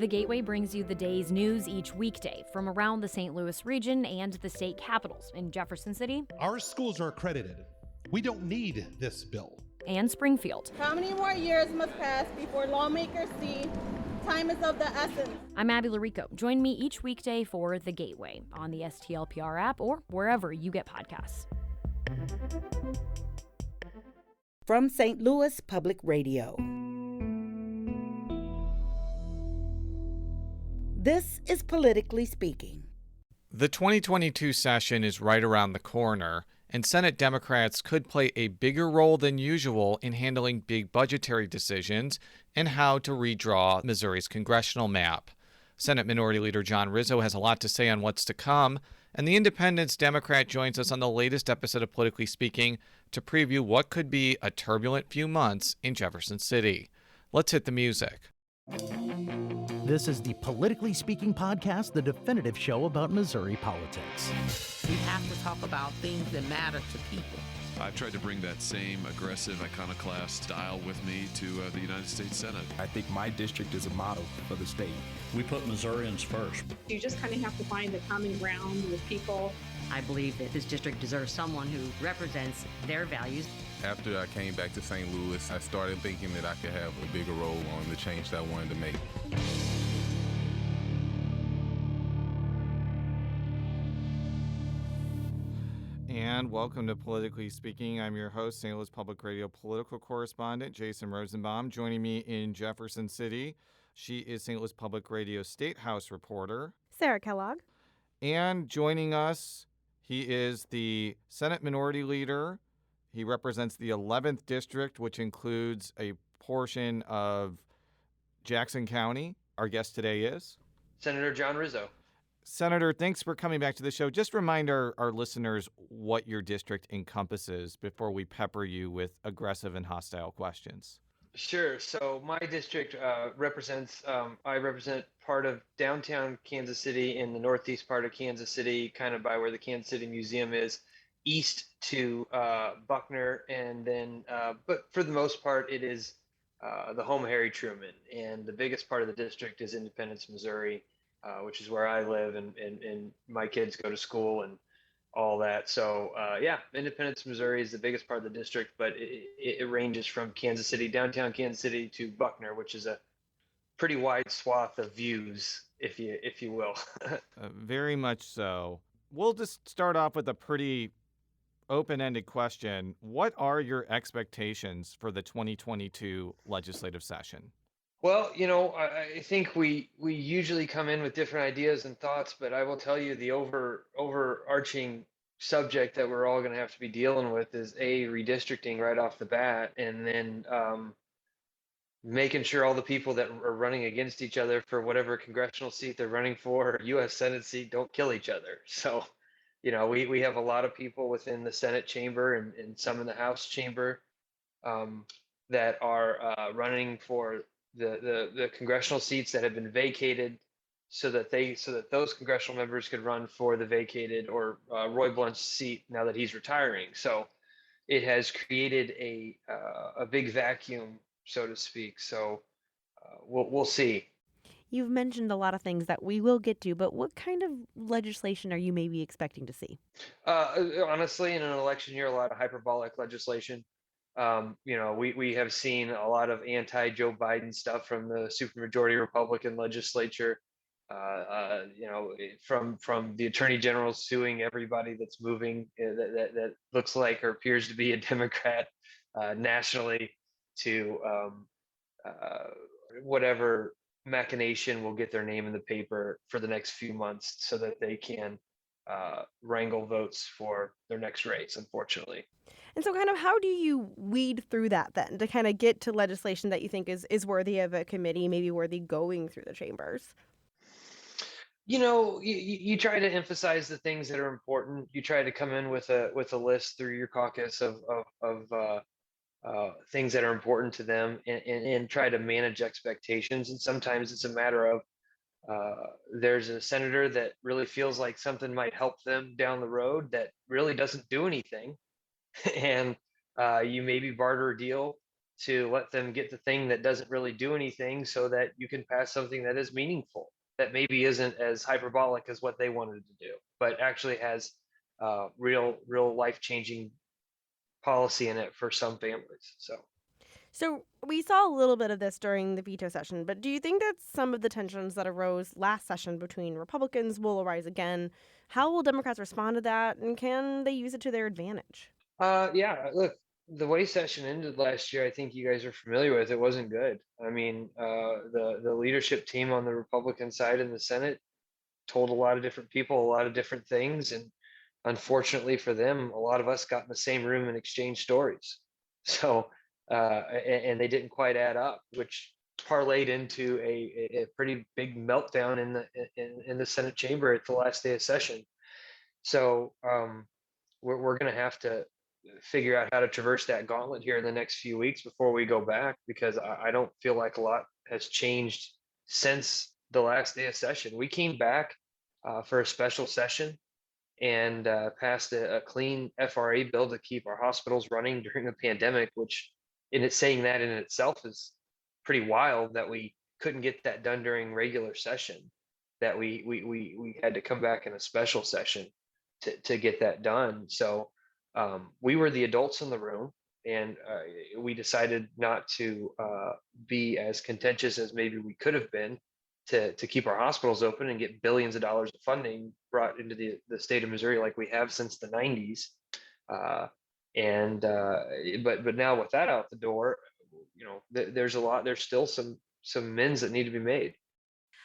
The Gateway brings you the day's news each weekday from around the St. Louis region and the state capitals in Jefferson City. Our schools are accredited. We don't need this bill. And Springfield. How many more years must pass before lawmakers see time is of the essence? I'm Abby Larico. Join me each weekday for The Gateway on the STLPR app or wherever you get podcasts. From St. Louis Public Radio. This is Politically Speaking. The 2022 session is right around the corner, and Senate Democrats could play a bigger role than usual in handling big budgetary decisions and how to redraw Missouri's congressional map. Senate Minority Leader John Rizzo has a lot to say on what's to come, and the Independence Democrat joins us on the latest episode of Politically Speaking to preview what could be a turbulent few months in Jefferson City. Let's hit the music. This is the Politically Speaking podcast, the definitive show about Missouri politics. We have to talk about things that matter to people. I've tried to bring that same aggressive iconoclast style with me to the United States Senate. I think my district is a model for the state. We put Missourians first. You just kind of have to find the common ground with people. I believe that this district deserves someone who represents their values. After I came back to St. Louis, I started thinking that I could have a bigger role on the change that I wanted to make. And welcome to Politically Speaking. I'm your host, St. Louis Public Radio political correspondent Jason Rosenbaum. Joining me in Jefferson City, she is St. Louis Public Radio State House reporter Sarah Kellogg. And joining us, he is the Senate Minority Leader. He represents the 11th District, which includes a portion of Jackson County. Our guest today is Senator John Rizzo. Senator, thanks for coming back to the show. Just remind our listeners what your district encompasses before we pepper you with aggressive and hostile questions. Sure. So my district I represent part of downtown Kansas City in the northeast part of Kansas City, kind of by where the Kansas City Museum is, east to Buckner, and then, but for the most part, it is the home of Harry Truman. And the biggest part of the district is Independence, Missouri, which is where I live and my kids go to school and all that. So Independence, Missouri is the biggest part of the district, but it ranges from Kansas City, downtown Kansas City, to Buckner, which is a pretty wide swath of views, if you will. Very much so. We'll just start off with a pretty open-ended question. What are your expectations for the 2022 legislative session? Well, I think we usually come in with different ideas and thoughts, but I will tell you the overarching subject that we're all going to have to be dealing with is redistricting right off the bat, and then making sure all the people that are running against each other for whatever congressional seat they're running for, or U.S. Senate seat, don't kill each other. So, we have a lot of people within the Senate chamber and some in the House chamber that are running for the congressional seats that have been vacated, so that those congressional members could run for the vacated or Roy Blunt's seat now that he's retiring. So it has created a big vacuum, so to speak. So we'll see. You've mentioned a lot of things that we will get to, but what kind of legislation are you maybe expecting to see? Honestly, in an election year, a lot of hyperbolic legislation. We have seen a lot of anti-Joe Biden stuff from the supermajority Republican legislature. From the attorney general suing everybody that's moving that looks like or appears to be a Democrat nationally, to whatever machination will get their name in the paper for the next few months so that they can wrangle votes for their next race, unfortunately. And so kind of how do you weed through that then to kind of get to legislation that you think is worthy of a committee, maybe worthy going through the chambers? You try to emphasize the things that are important. You try to come in with a list through your caucus of things that are important to them, and try to manage expectations. And sometimes it's a matter of there's a senator that really feels like something might help them down the road that really doesn't do anything. And you maybe barter a deal to let them get the thing that doesn't really do anything so that you can pass something that is meaningful, that maybe isn't as hyperbolic as what they wanted to do, but actually has real life changing policy in it for some families. So we saw a little bit of this during the veto session, but do you think that some of the tensions that arose last session between Republicans will arise again? How will Democrats respond to that, and can they use it to their advantage? Yeah, look, the way session ended last year, I think you guys are familiar with. It wasn't good. I mean, the leadership team on the Republican side in the Senate told a lot of different people a lot of different things, and unfortunately for them, a lot of us got in the same room and exchanged stories. So, and they didn't quite add up, which parlayed into a pretty big meltdown in the Senate chamber at the last day of session. So, we're going to have to figure out how to traverse that gauntlet here in the next few weeks before we go back, because I don't feel like a lot has changed since the last day of session. We came back for a special session and passed a clean FRA bill to keep our hospitals running during the pandemic, which in it saying that in itself is pretty wild that we couldn't get that done during regular session, that we had to come back in a special session to get that done. So we were the adults in the room, and we decided not to be as contentious as maybe we could have been to keep our hospitals open and get billions of dollars of funding brought into the state of Missouri like we have since the 90s. But now with that out the door, there's still some amends that need to be made.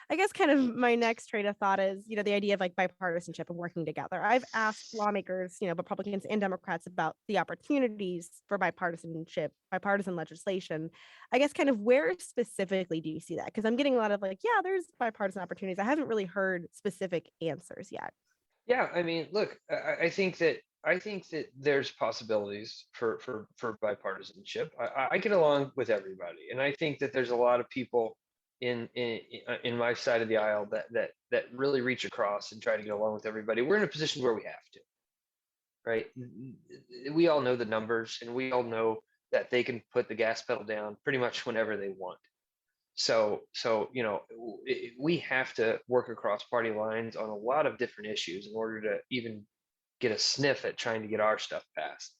I guess kind of my next train of thought is, the idea of like bipartisanship and working together. I've asked lawmakers, Republicans and Democrats about the opportunities for bipartisanship, bipartisan legislation. I guess kind of where specifically do you see that? Because I'm getting a lot of like, yeah, there's bipartisan opportunities. I haven't really heard specific answers yet. Yeah, I mean, look, I think that there's possibilities for bipartisanship. I get along with everybody, and I think that there's a lot of people in my side of the aisle that really reach across and try to get along with everybody. We're in a position where we have to, right? We all know the numbers, and we all know that they can put the gas pedal down pretty much whenever they want. So we have to work across party lines on a lot of different issues in order to even get a sniff at trying to get our stuff passed.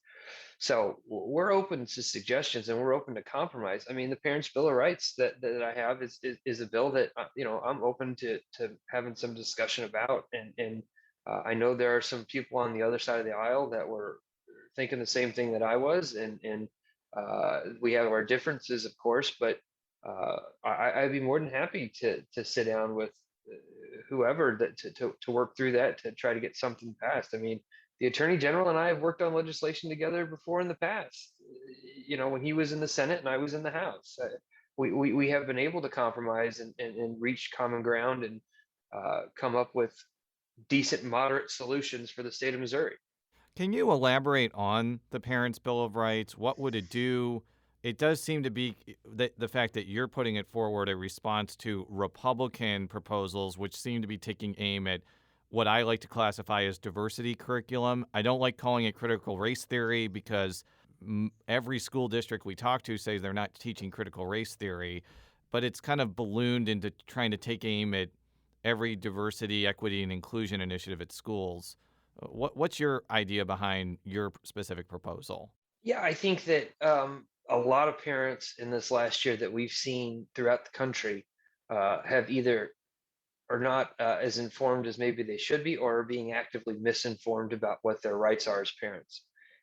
So we're open to suggestions, and we're open to compromise. I mean, the Parents' Bill of Rights that I have is a bill that I'm open to having some discussion about, and I know there are some people on the other side of the aisle that were thinking the same thing that I was, and we have our differences, of course, but I'd be more than happy to sit down with whoever to work through that to try to get something passed. I mean, the Attorney General and I have worked on legislation together before in the past. When he was in the Senate and I was in the House, we have been able to compromise and reach common ground and come up with decent, moderate solutions for the state of Missouri. Can you elaborate on the Parents' Bill of Rights? What would it do? It does seem to be the fact that you're putting it forward a response to Republican proposals, which seem to be taking aim at what I like to classify as diversity curriculum. I don't like calling it critical race theory because every school district we talk to says they're not teaching critical race theory, but it's kind of ballooned into trying to take aim at every diversity, equity, and inclusion initiative at schools. What's your idea behind your specific proposal? Yeah, I think that a lot of parents in this last year that we've seen throughout the country have either are not as informed as maybe they should be, or are being actively misinformed about what their rights are as parents.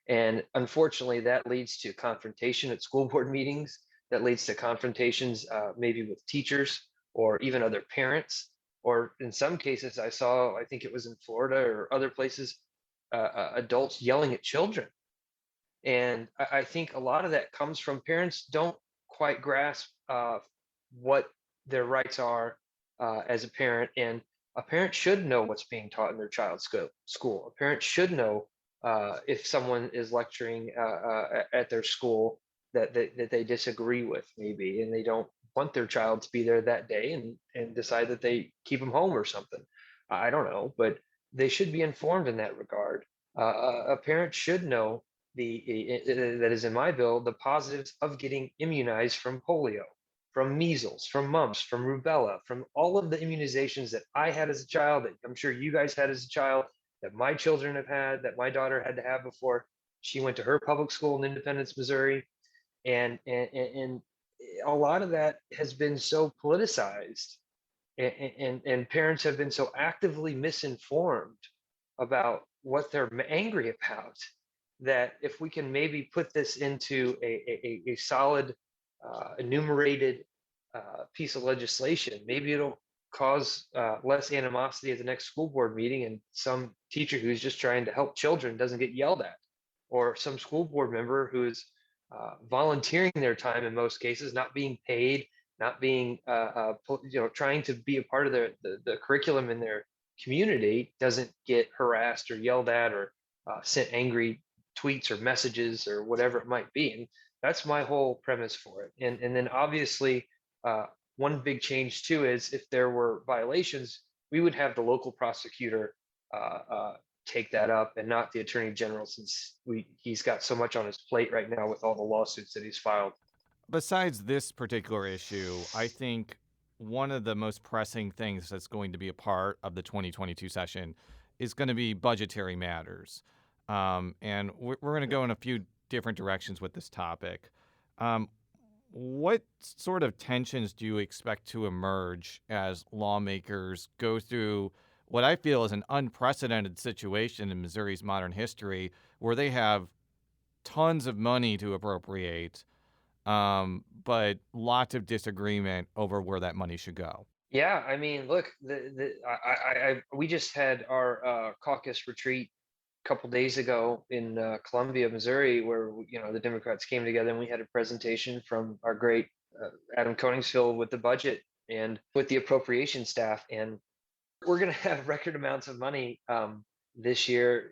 And unfortunately, that leads to confrontation at school board meetings. That leads to confrontations maybe with teachers or even other parents. Or in some cases, I think it was in Florida or other places, adults yelling at children. And I think a lot of that comes from parents don't quite grasp what their rights are as a parent. And a parent should know what's being taught in their child's school. A parent should know if someone is lecturing at their school that they disagree with, maybe, and they don't want their child to be there that day, and decide that they keep them home or something. I don't know, but they should be informed in that regard. A parent should know that is in my bill, the positives of getting immunized from polio, from measles, from mumps, from rubella, from all of the immunizations that I had as a child, that I'm sure you guys had as a child, that my children have had, that my daughter had to have before she went to her public school in Independence, Missouri. And a lot of that has been so politicized, and parents have been so actively misinformed about what they're angry about, that if we can maybe put this into a solid enumerated piece of legislation, maybe it'll cause less animosity at the next school board meeting, and some teacher who's just trying to help children doesn't get yelled at, or some school board member who's volunteering their time in most cases, not being paid, not being trying to be a part of the curriculum in their community, doesn't get harassed or yelled at, or sent angry tweets or messages or whatever it might be. And that's my whole premise for it. And then obviously one big change too is if there were violations, we would have the local prosecutor take that up, and not the attorney general, since he's got so much on his plate right now with all the lawsuits that he's filed. Besides this particular issue, I think one of the most pressing things that's going to be a part of the 2022 session is going to be budgetary matters. And we're going to go in a few different directions with this topic. What sort of tensions do you expect to emerge as lawmakers go through what I feel is an unprecedented situation in Missouri's modern history, where they have tons of money to appropriate, but lots of disagreement over where that money should go? Yeah, I mean, look, we just had our caucus retreat a couple days ago in Columbia, Missouri, where the Democrats came together, and we had a presentation from our great Adam Koningsville with the budget and with the appropriation staff, and we're going to have record amounts of money this year.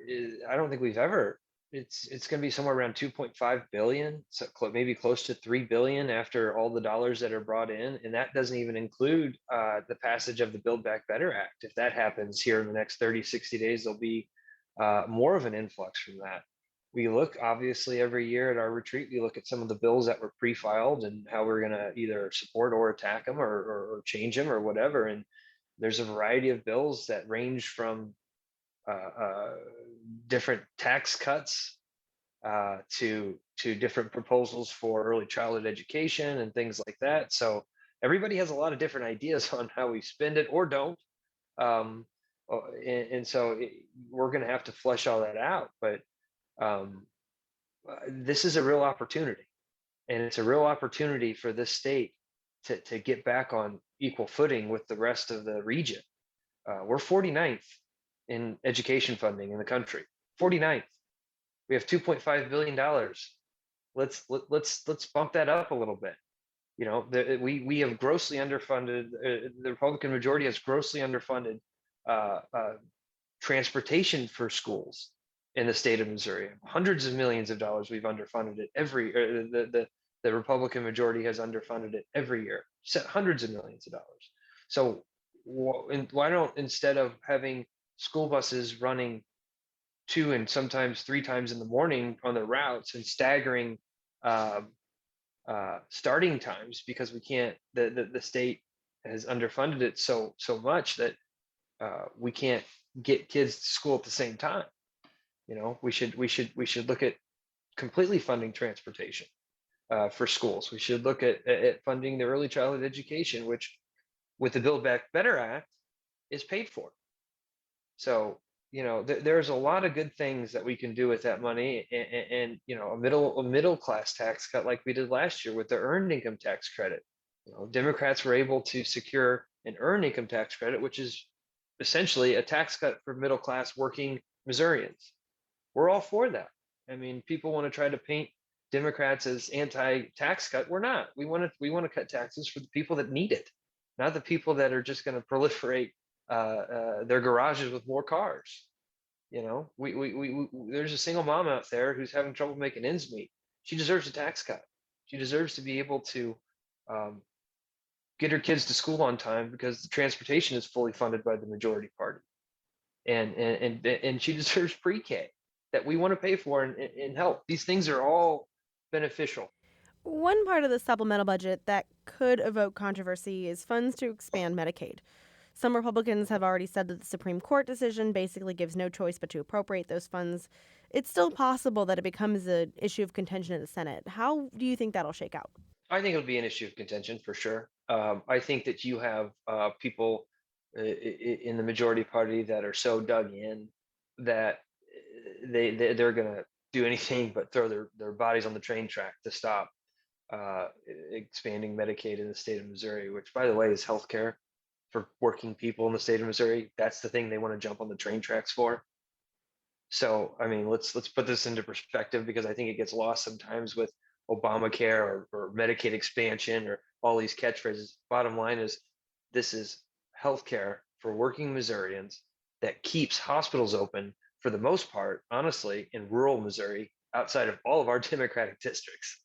I don't think we've ever. It's going to be somewhere around 2.5 billion, so maybe close to 3 billion after all the dollars that are brought in, and that doesn't even include the passage of the Build Back Better Act. If that happens here in the next 30, 60 days, there'll be more of an influx from that. We look, obviously, every year at our retreat, we look at some of the bills that were pre-filed and how we're going to either support or attack them, or change them or whatever. And there's a variety of bills that range from different tax cuts to different proposals for early childhood education and things like that. So everybody has a lot of different ideas on how we spend it or don't. And so we're going to have to flesh all that out. But this is a real opportunity, and it's a real opportunity for this state to get back on equal footing with the rest of the region. We're 49th in education funding in the country. 49th. We have $2.5 billion. Let's bump that up a little bit. We have grossly underfunded. The Republican majority has grossly underfunded transportation for schools in the state of Missouri. Hundreds of millions of dollars we've underfunded it the Republican majority has underfunded it every year, hundreds of millions of dollars. So why don't, instead of having school buses running 2 and sometimes 3 times in the morning on the routes, and staggering starting times, because we can't, the state has underfunded it so much that we can't get kids to school at the same time. We should look at completely funding transportation for schools. We should look at funding the early childhood education, which with the Build Back Better Act is paid for. So there's a lot of good things that we can do with that money, and a middle class tax cut like we did last year with the earned income tax credit. Democrats were able to secure an earned income tax credit, which is essentially a tax cut for middle class working Missourians. We're all for that. I mean, people want to try to paint Democrats as anti-tax cut. We're not. We want to cut taxes for the people that need it, not the people that are just going to proliferate their garages with more cars. There's a single mom out there who's having trouble making ends meet. She deserves a tax cut. She deserves to be able to get her kids to school on time, because the transportation is fully funded by the majority party, and she deserves pre-K. that we want to pay for in health. These things are all beneficial. One part of the supplemental budget that could evoke controversy is funds to expand Medicaid. Some Republicans have already said that the Supreme Court decision basically gives no choice but to appropriate those funds. It's still possible that it becomes an issue of contention in the Senate. How do you think that'll shake out? I think it'll be an issue of contention for sure. I think that you have people in the majority party that are so dug in that they're going to do anything but throw their bodies on the train track to stop expanding Medicaid in the state of Missouri, which, by the way, is health care for working people in the state of Missouri. That's the thing they want to jump on the train tracks for. So, I mean, let's put this into perspective, because I think it gets lost sometimes with Obamacare or Medicaid expansion or all these catchphrases. Bottom line is, this is healthcare for working Missourians that keeps hospitals open for the most part, honestly, in rural Missouri, outside of all of our Democratic districts.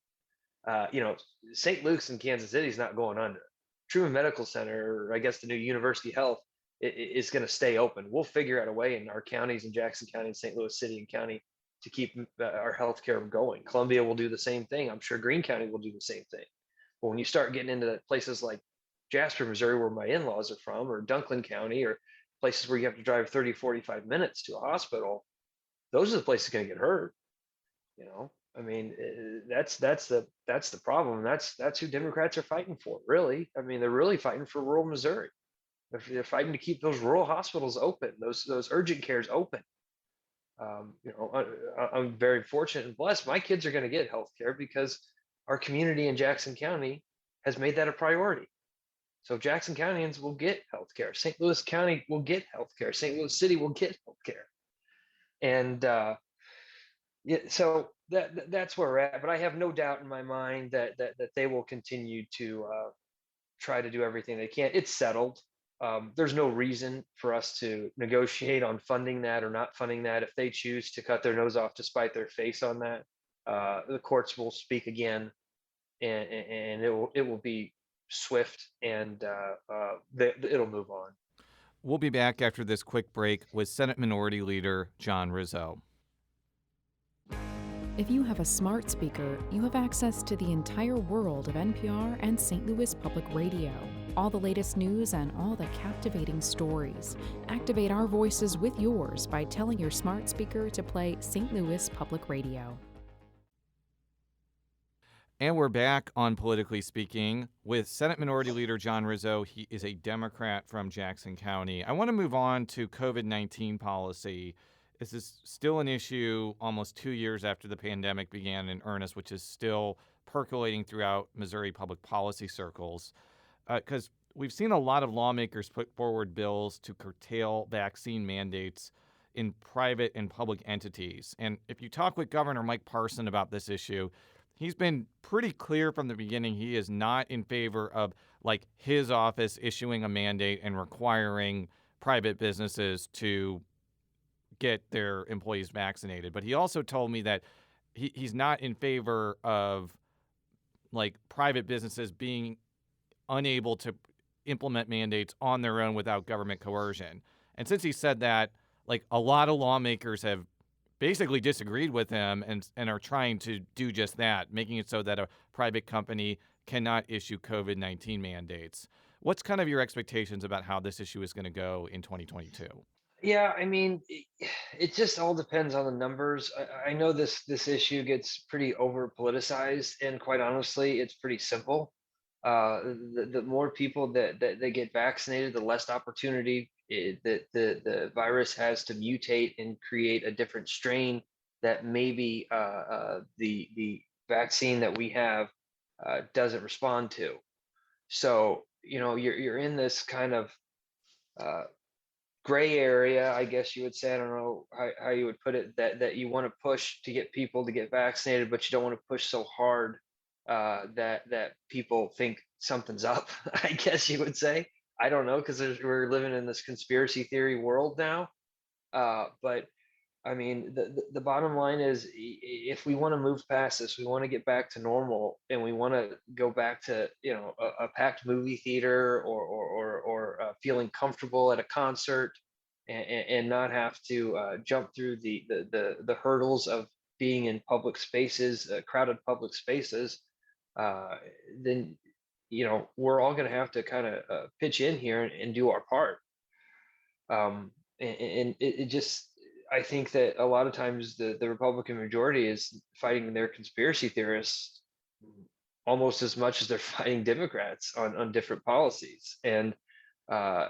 St. Luke's in Kansas City is not going under. Truman Medical Center, or I guess the new University Health, is going to stay open. We'll figure out a way in our counties, in Jackson County and St. Louis City and County, to keep our healthcare going. Columbia will do the same thing. I'm sure Greene County will do the same thing. But when you start getting into places like Jasper, Missouri, where my in-laws are from, or Dunklin County, or places where you have to drive 30, 45 minutes to a hospital, those are the places going to get hurt. I mean, that's the problem. That's who Democrats are fighting for, really. I mean, they're really fighting for rural Missouri. They're fighting to keep those rural hospitals open, those urgent cares open. I'm very fortunate and blessed. My kids are going to get health care because our community in Jackson County has made that a priority. So Jackson Countyans will get health care. St. Louis County will get health care. St. Louis City will get health care. And so that's where we're at. But I have no doubt in my mind that they will continue to try to do everything they can. It's settled. There's no reason for us to negotiate on funding that or not funding that. If they choose to cut their nose off to spite their face on that, the courts will speak again, and it will be swift, and it'll move on. We'll be back after this quick break with Senate Minority Leader John Rizzo. If you have a smart speaker, you have access to the entire world of NPR and St. Louis Public Radio. All the latest news and all the captivating stories. Activate our voices with yours by telling your smart speaker to play St. Louis Public Radio. And we're back on Politically Speaking with Senate Minority Leader John Rizzo. He is a Democrat from Jackson County. I want to move on to COVID-19 policy. This is still an issue almost 2 years after the pandemic began in earnest, which is still percolating throughout Missouri public policy circles. Because we've seen a lot of lawmakers put forward bills to curtail vaccine mandates in private and public entities. And if you talk with Governor Mike Parson about this issue, he's been pretty clear from the beginning he is not in favor of his office issuing a mandate and requiring private businesses to get their employees vaccinated. But he also told me that he's not in favor of private businesses being unable to implement mandates on their own without government coercion. And since he said that, a lot of lawmakers have basically disagreed with him and are trying to do just that, making it so that a private company cannot issue COVID-19 mandates. What's kind of your expectations about how this issue is going to go in 2022? Yeah, I mean, it just all depends on the numbers. I know this issue gets pretty over politicized, and quite honestly, it's pretty simple. The more people that get vaccinated, the less opportunity that the virus has to mutate and create a different strain that maybe the vaccine that we have doesn't respond to. So you're in this kind of gray area, I guess you would say. I don't know how you would put it, that you want to push to get people to get vaccinated, but you don't want to push so hard that people think something's up, I guess you would say. I don't know, because we're living in this conspiracy theory world now. But I mean, the bottom line is, if we want to move past this, we want to get back to normal, and we want to go back to a packed movie theater or feeling comfortable at a concert. and not have to jump through the hurdles of being in public spaces, crowded public spaces, then we're all going to have to kind of pitch in here and do our part. And it just, I think that a lot of times the Republican majority is fighting their conspiracy theorists almost as much as they're fighting Democrats on different policies. And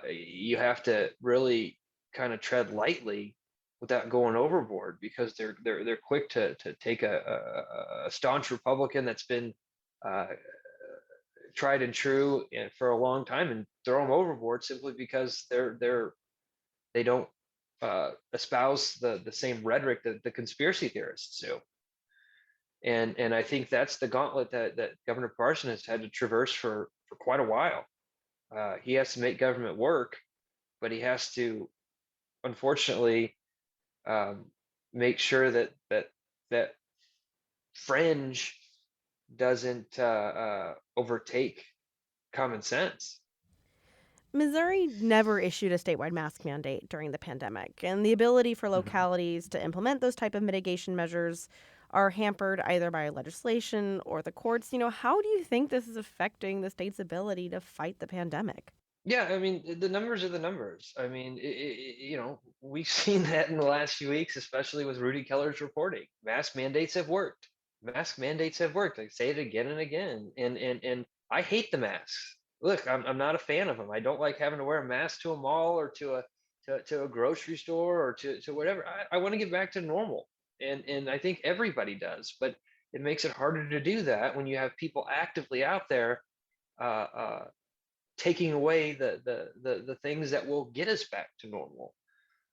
you have to really kind of tread lightly without going overboard, because they're quick to take a staunch Republican that's been tried and true and for a long time and throw them overboard simply because they don't espouse the same rhetoric that the conspiracy theorists do. And I think that's the gauntlet that Governor Parson has had to traverse for quite a while. He has to make government work, but he has to, unfortunately, make sure that fringe doesn't overtake common sense. Missouri never issued a statewide mask mandate during the pandemic, and the ability for localities to implement those type of mitigation measures are hampered either by legislation or the courts. How do you think this is affecting the state's ability to fight the pandemic? Yeah, I mean, the numbers are the numbers. I mean, we've seen that in the last few weeks, especially with Rudy Keller's reporting. Mask mandates have worked. Mask mandates have worked. I say it again and again. And I hate the masks. Look, I'm not a fan of them. I don't like having to wear a mask to a mall or to a grocery store or to whatever. I want to get back to normal. And I think everybody does, but it makes it harder to do that when you have people actively out there taking away the things that will get us back to normal.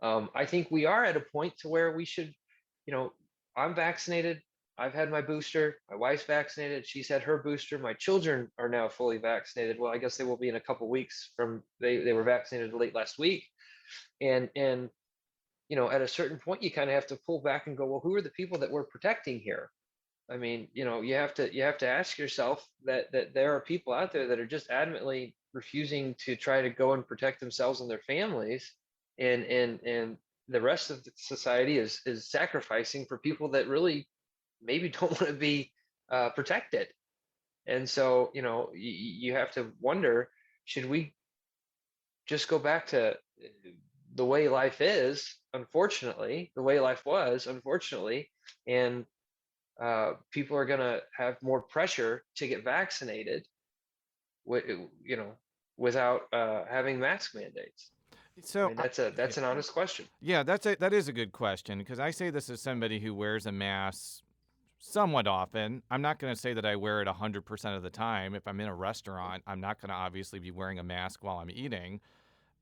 I think we are at a point to where we should, I'm vaccinated. I've had my booster. My wife's vaccinated. She's had her booster. My children are now fully vaccinated. Well, I guess they will be in a couple weeks from they were vaccinated late last week. And at a certain point, you kind of have to pull back and go, well, who are the people that we're protecting here? I mean, you have to ask yourself that there are people out there that are just adamantly refusing to try to go and protect themselves and their families, and the rest of the society is sacrificing for people that really maybe don't want to be protected. And so you have to wonder, should we just go back to the way life is, unfortunately, the way life was, unfortunately, and people are going to have more pressure to get vaccinated, without having mask mandates. So I mean, that's an honest question. Yeah, that is a good question, because I say this as somebody who wears a mask somewhat often. I'm not going to say that I wear it 100% of the time. If I'm in a restaurant, I'm not going to obviously be wearing a mask while I'm eating.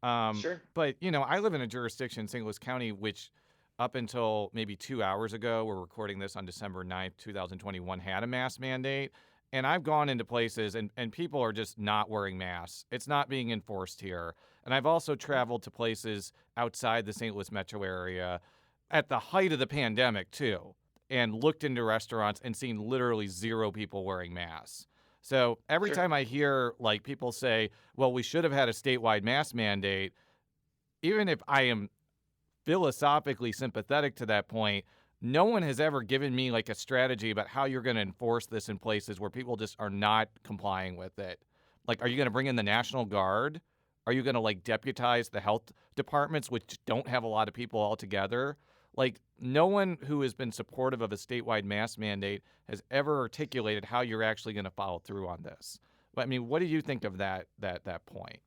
Sure. But, I live in a jurisdiction, St. Louis County, which up until maybe 2 hours ago, we're recording this on December 9th, 2021, had a mask mandate. And I've gone into places and people are just not wearing masks. It's not being enforced here. And I've also traveled to places outside the St. Louis metro area at the height of the pandemic, too, and looked into restaurants and seen literally zero people wearing masks. So every time I hear people say, well, we should have had a statewide mask mandate, even if I am philosophically sympathetic to that point, no one has ever given me a strategy about how you're going to enforce this in places where people just are not complying with it. Are you going to bring in the National Guard? Are you going to deputize the health departments, which don't have a lot of people altogether? No one who has been supportive of a statewide mask mandate has ever articulated how you're actually going to follow through on this. But I mean, what do you think of that point?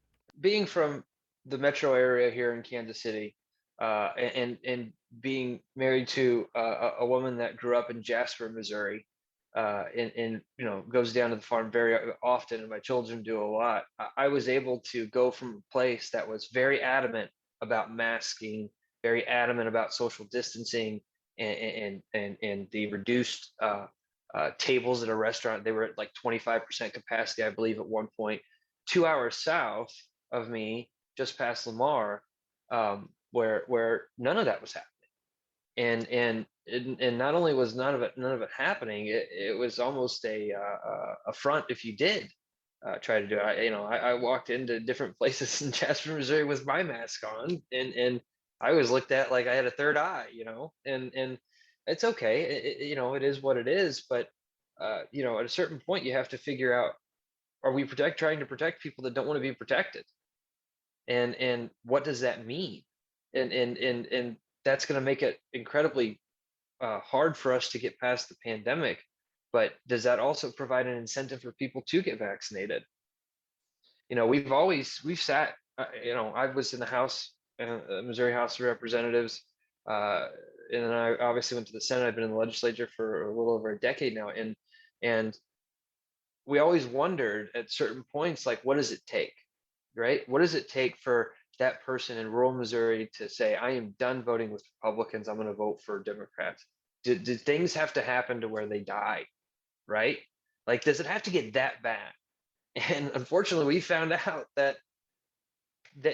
Being from the metro area here in Kansas City, and being married to a woman that grew up in Jasper, Missouri, and goes down to the farm very often, and my children do a lot. I was able to go from a place that was very adamant about masking, very adamant about social distancing, and the reduced tables at a restaurant. They were at 25% capacity, I believe, at one point. 2 hours south of me, just past Lamar, where none of that was happening, and not only was none of it happening, it was almost a affront if you did try to do it. I walked into different places in Jasper, Missouri with my mask on, and I was looked at like I had a third eye, and it's okay. It is what it is. But at a certain point, you have to figure out: are we trying to protect people that don't want to be protected? And what does that mean? And that's going to make it incredibly hard for us to get past the pandemic. But does that also provide an incentive for people to get vaccinated? We've sat. I was in the House, Missouri House of Representatives, and then I obviously went to the Senate. I've been in the legislature for a little over a decade now, and we always wondered at certain points, like, what does it take, right? What does it take for that person in rural Missouri to say, I am done voting with Republicans, I'm going to vote for Democrats? Did things have to happen to where they die, right? Like, does it have to get that bad? And unfortunately, we found out that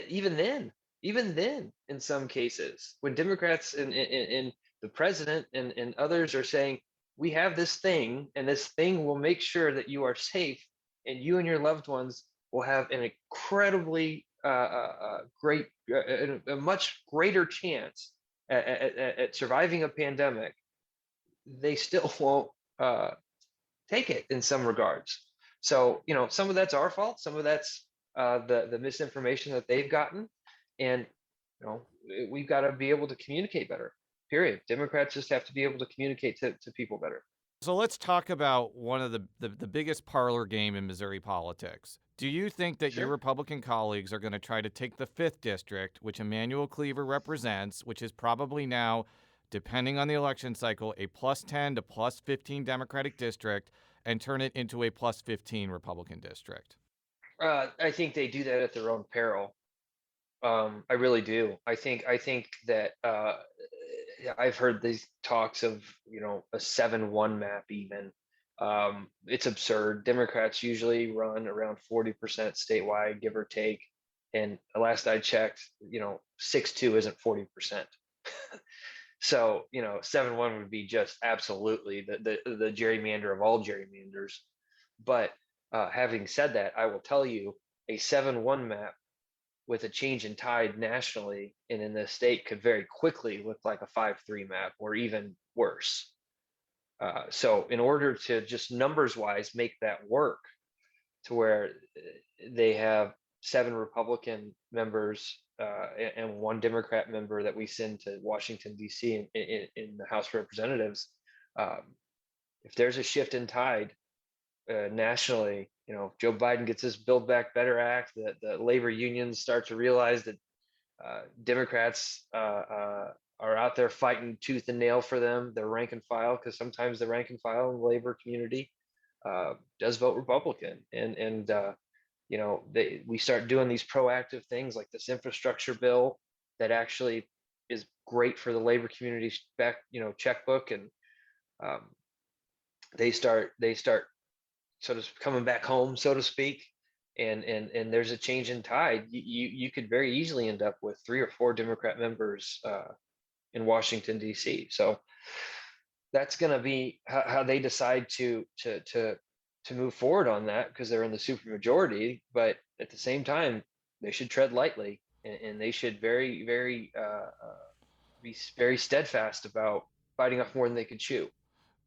even then, in some cases, when Democrats and the president and others are saying, we have this thing, and this thing will make sure that you are safe, and you and your loved ones will have an incredibly great, a much greater chance at surviving a pandemic, they still won't take it in some regards. So, some of that's our fault, some of that's the misinformation that they've gotten, and we've got to be able to communicate better. Period. Democrats just have to be able to communicate to people better. So let's talk about one of the biggest parlor game in Missouri politics. Do you think that your Republican colleagues are going to try to take the 5th district, which Emanuel Cleaver represents, which is probably now, depending on the election cycle, a +10 to +15 Democratic district, and turn it into a +15 Republican district? I think they do that at their own peril. I really do. I think that I've heard these talks of a 7-1 map even. It's absurd. Democrats usually run around 40% statewide, give or take. And last I checked, 6-2 isn't 40%. So 7-1 would be just absolutely the gerrymander of all gerrymanders. But having said that, I will tell you, a 7-1 map with a change in tide nationally and in the state could very quickly look like a 5-3 map, or even worse. So in order to just numbers wise make that work, to where they have 7 Republican members and 1 Democrat member that we send to Washington, D.C. in the House of Representatives, if there's a shift in tide nationally, Joe Biden gets this Build Back Better Act, that the labor unions start to realize that Democrats are out there fighting tooth and nail for them, their rank and file, because sometimes the rank and file in the labor community does vote Republican, and we start doing these proactive things like this infrastructure bill that actually is great for the labor community's checkbook, and they start sort of coming back home, so to speak, and there's a change in tide. You could very easily end up with 3 or 4 Democrat members in Washington, D.C. So that's going to be how they decide to move forward on that, because they're in the supermajority. But at the same time, they should tread lightly, and they should be very steadfast about biting off more than they can chew.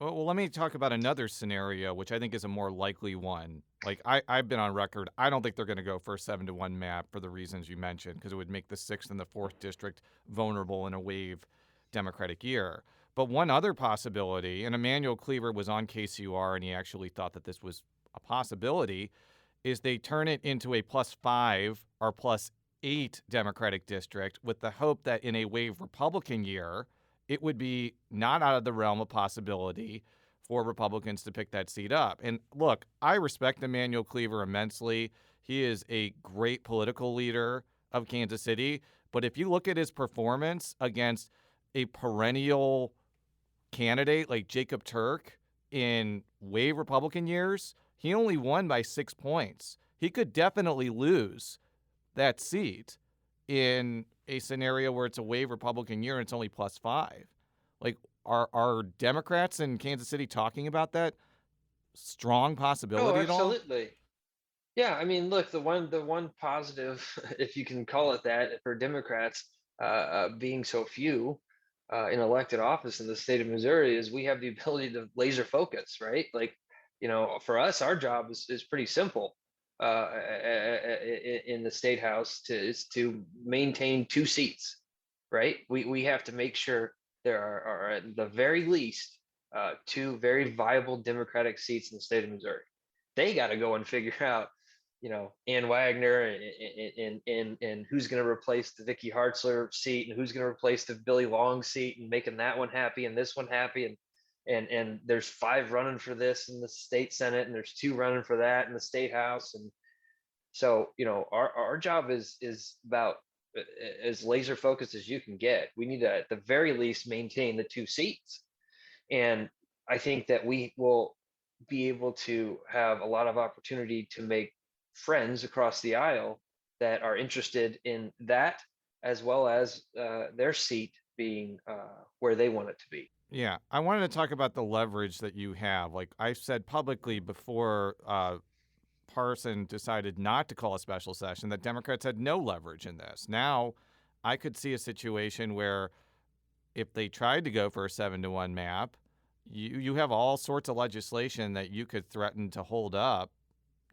Well, let me talk about another scenario, which I think is a more likely one. Like, I've been on record, I don't think they're going to go for a 7-1 map for the reasons you mentioned, because it would make the 6th and the 4th district vulnerable in a wave Democratic year. But one other possibility, and Emanuel Cleaver was on KCUR, and he actually thought that this was a possibility, is they turn it into a +5 or +8 Democratic district, with the hope that in a wave Republican year, it would be not out of the realm of possibility for Republicans to pick that seat up. And look, I respect Emanuel Cleaver immensely. He is a great political leader of Kansas City. But if you look at his performance against a perennial candidate like Jacob Turk in wave Republican years, he only won by 6 points. He could definitely lose that seat in a scenario where it's a wave Republican year and it's only +5. Like, are Democrats in Kansas City talking about that strong possibility at all? Absolutely. Yeah, I mean, look, the one positive, if you can call it that, for Democrats being so few in elected office in the state of Missouri is we have the ability to laser focus, right? Like, for us, our job is pretty simple in the state house is to maintain 2 seats, right? We have to make sure there are at the very least 2 very viable Democratic seats in the state of Missouri. They got to go and figure out, Ann Wagner and who's going to replace the Vicky Hartzler seat and who's going to replace the Billy Long seat and making that one happy and this one happy. And there's 5 running for this in the state Senate and there's 2 running for that in the state house. And so, our job is about as laser focused as you can get. We need to, at the very least, maintain the 2 seats. And I think that we will be able to have a lot of opportunity to make friends across the aisle that are interested in that, as well as their seat being where they want it to be. Yeah, I wanted to talk about the leverage that you have. Like I said publicly before Parson decided not to call a special session, that Democrats had no leverage in this. Now, I could see a situation where if they tried to go for a 7-to-1 map, you have all sorts of legislation that you could threaten to hold up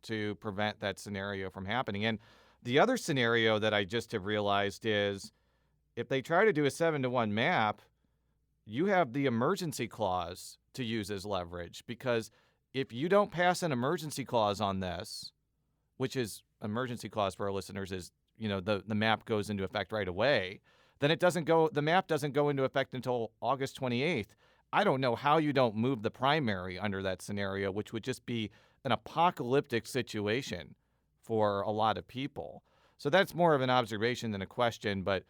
to prevent that scenario from happening. And the other scenario that I just have realized is if they try to do a 7-to-1 map, you have the emergency clause to use as leverage, because if you don't pass an emergency clause on this, which is emergency clause for our listeners is, the map goes into effect right away, then the map doesn't go into effect until August 28th. I don't know how you don't move the primary under that scenario, which would just be an apocalyptic situation for a lot of people. So that's more of an observation than a question, but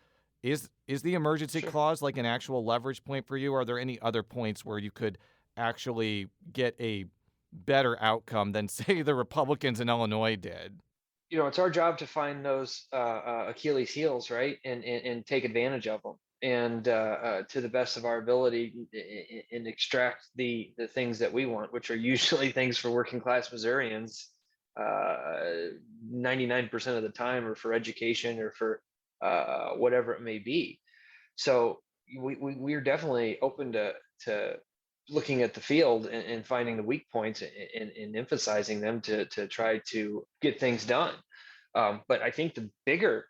is the emergency clause like an actual leverage point for you? Or are there any other points where you could actually get a better outcome than, say, the Republicans in Illinois did? It's our job to find those Achilles heels, right, and take advantage of them, and to the best of our ability, and extract the things that we want, which are usually things for working class Missourians, 99% of the time, or for education, or for whatever it may be. So we're definitely open to looking at the field and finding the weak points and emphasizing them to try to get things done. But I think the bigger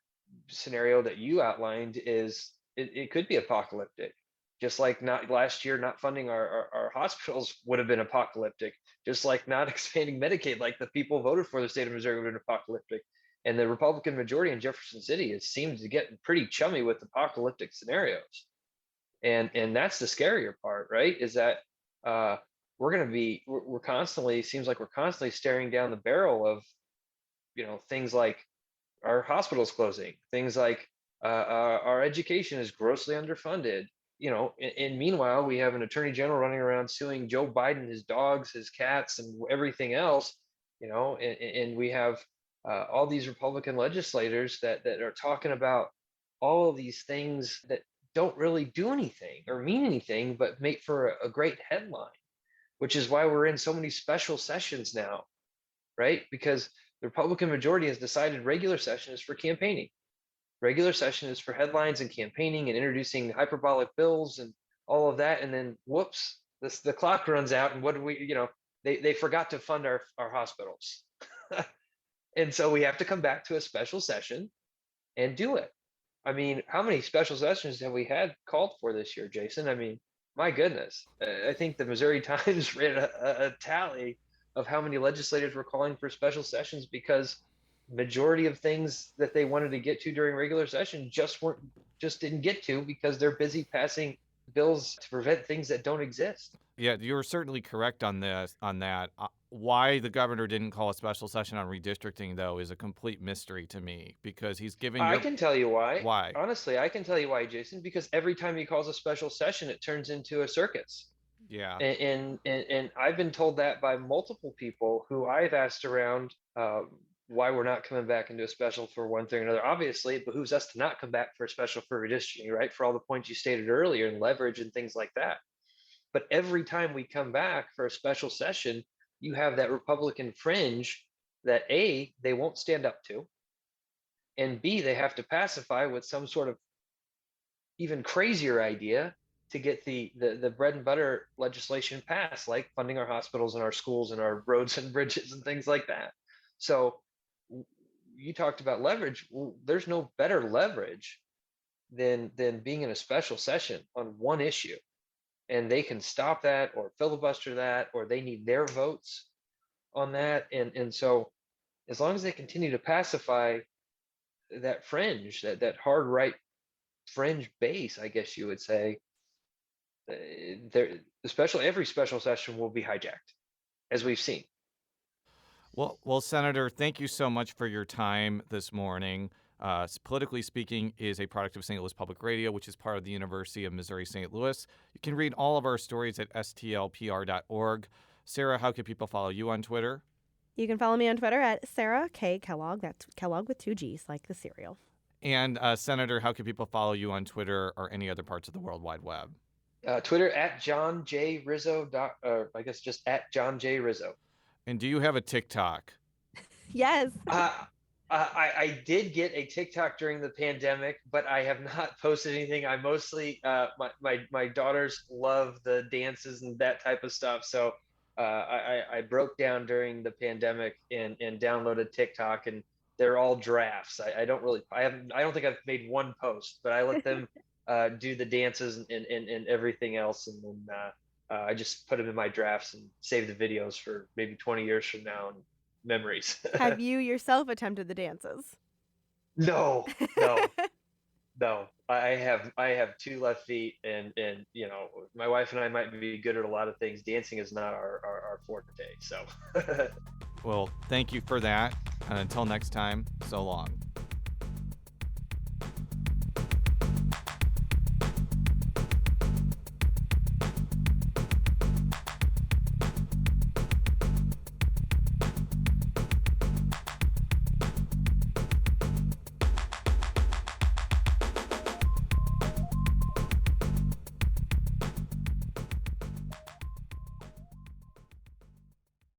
scenario that you outlined is it could be apocalyptic. Just like last year, not funding our hospitals would have been apocalyptic. Just like not expanding Medicaid, like the people voted for the state of Missouri, would have been apocalyptic. And the Republican majority in Jefferson City, it seems to get pretty chummy with apocalyptic scenarios. And that's the scarier part, right? Is that we're constantly staring down the barrel of, things like our hospitals closing, things like our education is grossly underfunded, and meanwhile, we have an attorney general running around suing Joe Biden, his dogs, his cats, and everything else, and we have all these Republican legislators that are talking about all of these things that don't really do anything or mean anything, but make for a great headline, which is why we're in so many special sessions now, right? Because the Republican majority has decided regular session is for campaigning. Regular session is for headlines and campaigning and introducing hyperbolic bills and all of that. And then, whoops, the clock runs out. And what do we, they forgot to fund our hospitals. And so we have to come back to a special session and do it. I mean, how many special sessions have we had called for this year, Jason? I mean, my goodness. I think the Missouri Times ran a tally of how many legislators were calling for special sessions because majority of things that they wanted to get to during regular session just didn't get to because they're busy passing bills to prevent things that don't exist. Yeah, you're certainly correct on that. Why the governor didn't call a special session on redistricting, though, is a complete mystery to me, because he's giving I can tell you why. Why? Honestly, I can tell you why, Jason, because every time he calls a special session, it turns into a circus. Yeah. And I've been told that by multiple people who I've asked around why we're not coming back into a special for one thing or another. Obviously, it behooves us to not come back for a special for redistricting, right? For all the points you stated earlier and leverage and things like that. But every time we come back for a special session, you have that Republican fringe that A, they won't stand up to, and B, they have to pacify with some sort of even crazier idea to get the bread and butter legislation passed, like funding our hospitals and our schools and our roads and bridges and things like that. So you talked about leverage. Well, there's no better leverage than being in a special session on one issue, and they can stop that or filibuster that, or they need their votes on that. And so as long as they continue to pacify that fringe, that hard right fringe base, I guess you would say, every special session will be hijacked, as we've seen. Well, Senator, thank you so much for your time this morning. Politically Speaking is a product of St. Louis Public Radio, which is part of the University of Missouri St. Louis. You can read all of our stories at STLPR.org. Sarah, how can people follow you on Twitter? You can follow me on Twitter at Sarah K. Kellogg. That's Kellogg with 2 G's, like the cereal. And Senator, how can people follow you on Twitter or any other parts of the World Wide Web? Twitter at John J. Rizzo. I guess just at John J. Rizzo. And do you have a TikTok? Yes. I did get a TikTok during the pandemic, but I have not posted anything. I mostly, my daughters love the dances and that type of stuff. So I broke down during the pandemic and downloaded TikTok, and they're all drafts. I don't think I've made one post, but I let them do the dances and everything else. And then I just put them in my drafts and save the videos for maybe 20 years from now and memories. Have you yourself attempted the dances? No. I have 2 left feet, and my wife and I might be good at a lot of things. Dancing is not our forte. So well, thank you for that. And until next time, so long.